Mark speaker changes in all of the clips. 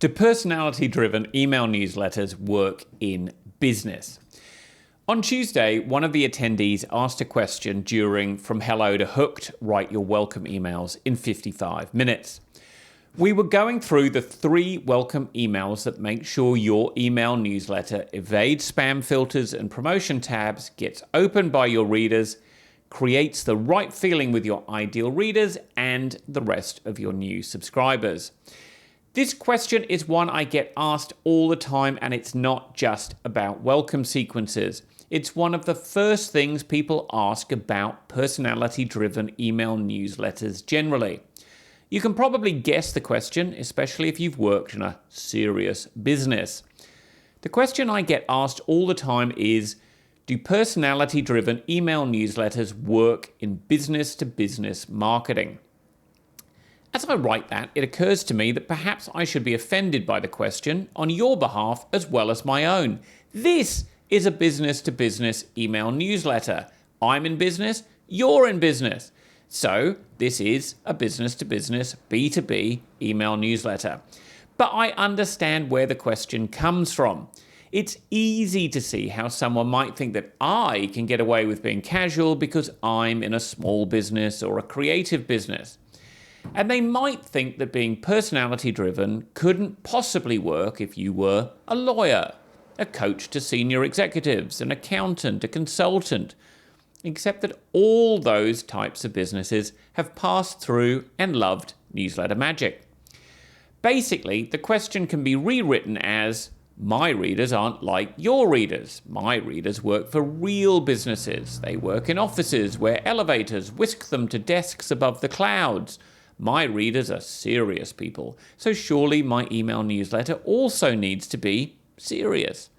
Speaker 1: Do personality-driven email newsletters work in business? On Tuesday, one of the attendees asked a question during From Hello to Hooked, Write Your Welcome Emails in 55 minutes. We were going through the 3 welcome emails that make sure your email newsletter evades spam filters and promotion tabs, gets opened by your readers, creates the right feeling with your ideal readers and the rest of your new subscribers. This question is one I get asked all the time, and it's not just about welcome sequences. It's one of the first things people ask about personality-driven email newsletters generally. You can probably guess the question, especially if you've worked in a serious business. The question I get asked all the time is, do personality-driven email newsletters work in business-to-business marketing? As I write that, it occurs to me that perhaps I should be offended by the question on your behalf as well as my own. This is a business-to-business email newsletter. I'm in business, you're in business. So this is a business-to-business B2B email newsletter. But I understand where the question comes from. It's easy to see how someone might think that I can get away with being casual because I'm in a small business or a creative business. And they might think that being personality-driven couldn't possibly work if you were a lawyer, a coach to senior executives, an accountant, a consultant, except that all those types of businesses have passed through and loved newsletter magic. Basically, the question can be rewritten as, my readers aren't like your readers. My readers work for real businesses. They work in offices where elevators whisk them to desks above the clouds. My readers are serious people, so surely my email newsletter also needs to be serious.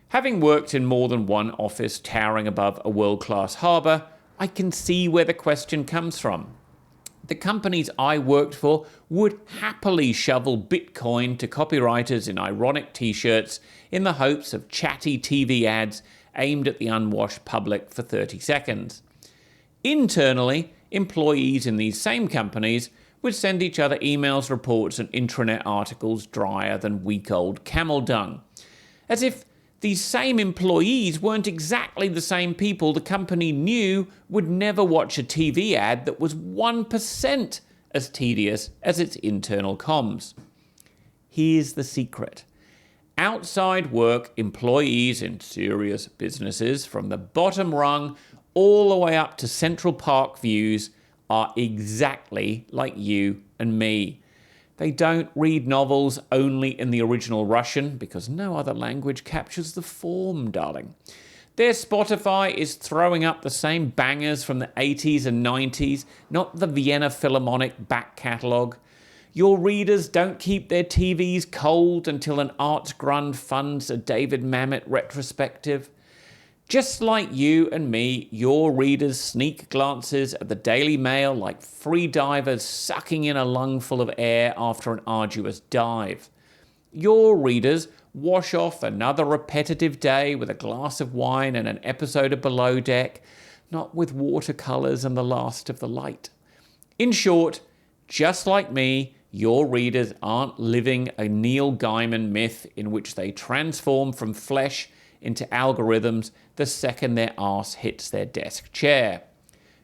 Speaker 1: Having worked in more than one office towering above a world-class harbour, I can see where the question comes from. The companies I worked for would happily shovel Bitcoin to copywriters in ironic t-shirts in the hopes of chatty TV ads aimed at the unwashed public for 30 seconds. Internally, employees in these same companies would send each other emails, reports, and intranet articles drier than week-old camel dung. As if these same employees weren't exactly the same people the company knew would never watch a TV ad that was 1% as tedious as its internal comms. Here's the secret. Outside work employees in serious businesses, from the bottom rung all the way up to Central Park views, are exactly like you and me. They don't read novels only in the original Russian because no other language captures the form, darling. Their Spotify is throwing up the same bangers from the 80s and 90s, not the Vienna Philharmonic back catalogue. Your readers don't keep their TVs cold until an Arts Grund funds a David Mamet retrospective. Just like you and me, your readers sneak glances at the Daily Mail like free divers sucking in a lungful of air after an arduous dive. Your readers wash off another repetitive day with a glass of wine and an episode of Below Deck, not with watercolours and the last of the light. In short, just like me, your readers aren't living a Neil Gaiman myth in which they transform from flesh into algorithms the second their arse hits their desk chair.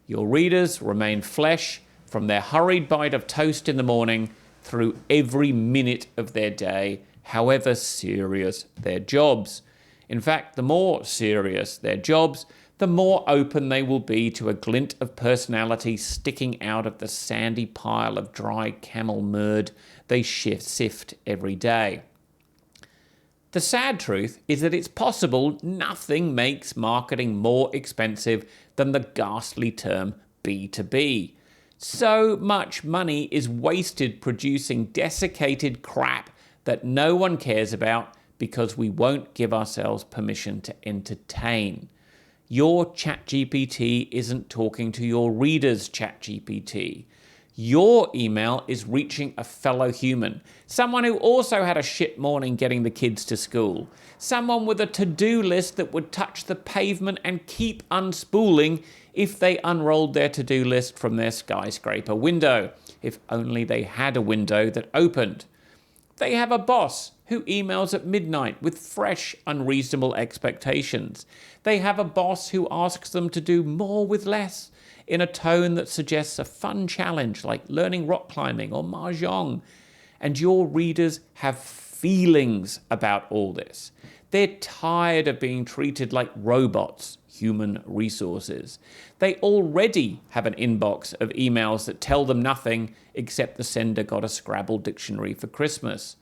Speaker 1: Your readers remain flesh from their hurried bite of toast in the morning through every minute of their day, however serious their jobs. In fact, the more serious their jobs, the more open they will be to a glint of personality sticking out of the sandy pile of dry camel murd they sift every day. The sad truth is that it's possible nothing makes marketing more expensive than the ghastly term B2B. So much money is wasted producing desiccated crap that no one cares about because we won't give ourselves permission to entertain. Your ChatGPT isn't talking to your reader's ChatGPT. Your email is reaching a fellow human, someone who also had a shit morning getting the kids to school, someone with a to-do list that would touch the pavement and keep unspooling if they unrolled their to-do list from their skyscraper window, if only they had a window that opened. They have a boss who emails at midnight with fresh, unreasonable expectations. They have a boss who asks them to do more with less in a tone that suggests a fun challenge like learning rock climbing or mahjong. And your readers have feelings about all this. They're tired of being treated like robots, human resources. They already have an inbox of emails that tell them nothing except the sender got a Scrabble dictionary for Christmas.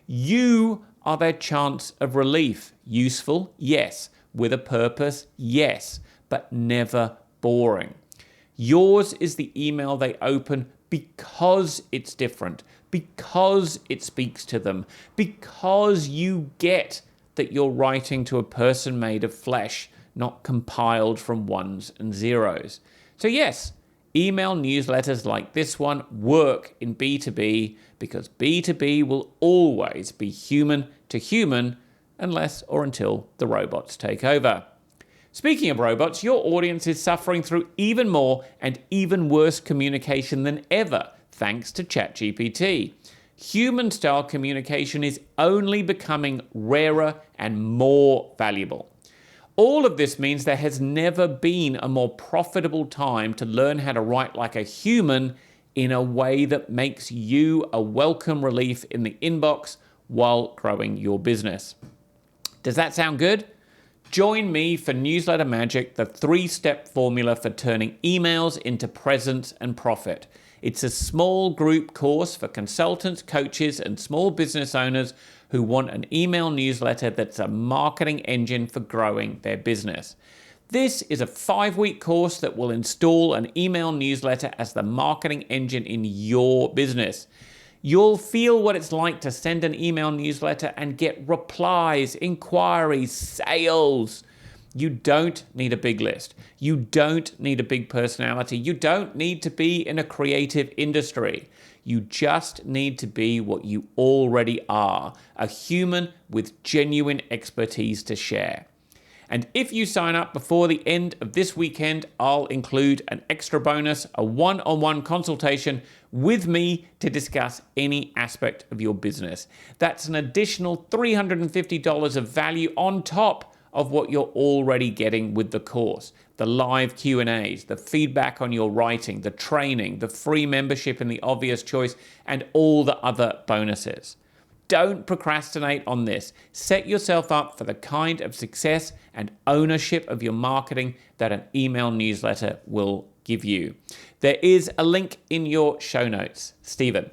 Speaker 1: You are their chance of relief. Useful? Yes. With a purpose? Yes. But never boring. Yours is the email they open because it's different, because it speaks to them, because you get that you're writing to a person made of flesh, not compiled from ones and zeros. So yes, email newsletters like this one work in B2B because B2B will always be human to human unless or until the robots take over. Speaking of robots, your audience is suffering through even more and even worse communication than ever, thanks to ChatGPT. Human-style communication is only becoming rarer and more valuable. All of this means there has never been a more profitable time to learn how to write like a human in a way that makes you a welcome relief in the inbox while growing your business. Does that sound good? Join me for Newsletter Magic, the 3-step formula for turning emails into presence and profit. It's a small group course for consultants, coaches, and small business owners who want an email newsletter that's a marketing engine for growing their business. This is a 5-week course that will install an email newsletter as the marketing engine in your business. You'll feel what it's like to send an email newsletter and get replies, inquiries, sales. You don't need a big list. You don't need a big personality. You don't need to be in a creative industry. You just need to be what you already are, a human with genuine expertise to share. And if you sign up before the end of this weekend, I'll include an extra bonus, a one-on-one consultation with me to discuss any aspect of your business. That's an additional $350 of value on top of what you're already getting with the course. The live Q&As, the feedback on your writing, the training, the free membership in the obvious choice, and all the other bonuses. Don't procrastinate on this. Set yourself up for the kind of success and ownership of your marketing that an email newsletter will give you. There is a link in your show notes. Stephen.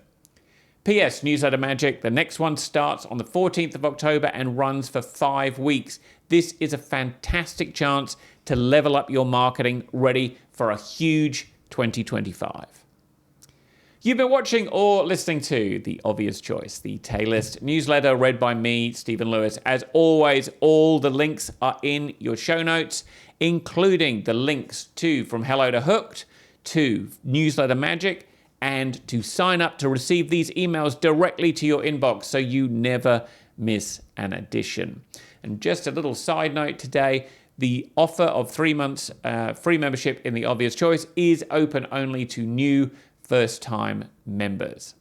Speaker 1: P.S. Newsletter Magic. The next one starts on the 14th of October and runs for 5 weeks. This is a fantastic chance to level up your marketing, ready for a huge 2025. You've been watching or listening to The Obvious Choice, the Taylist newsletter read by me, Stephen Lewis. As always, all the links are in your show notes, including the links to From Hello to Hooked, to Newsletter Magic, and to sign up to receive these emails directly to your inbox so you never miss an edition. And just a little side note today, the offer of 3 months free membership in The Obvious Choice is open only to new first-time members.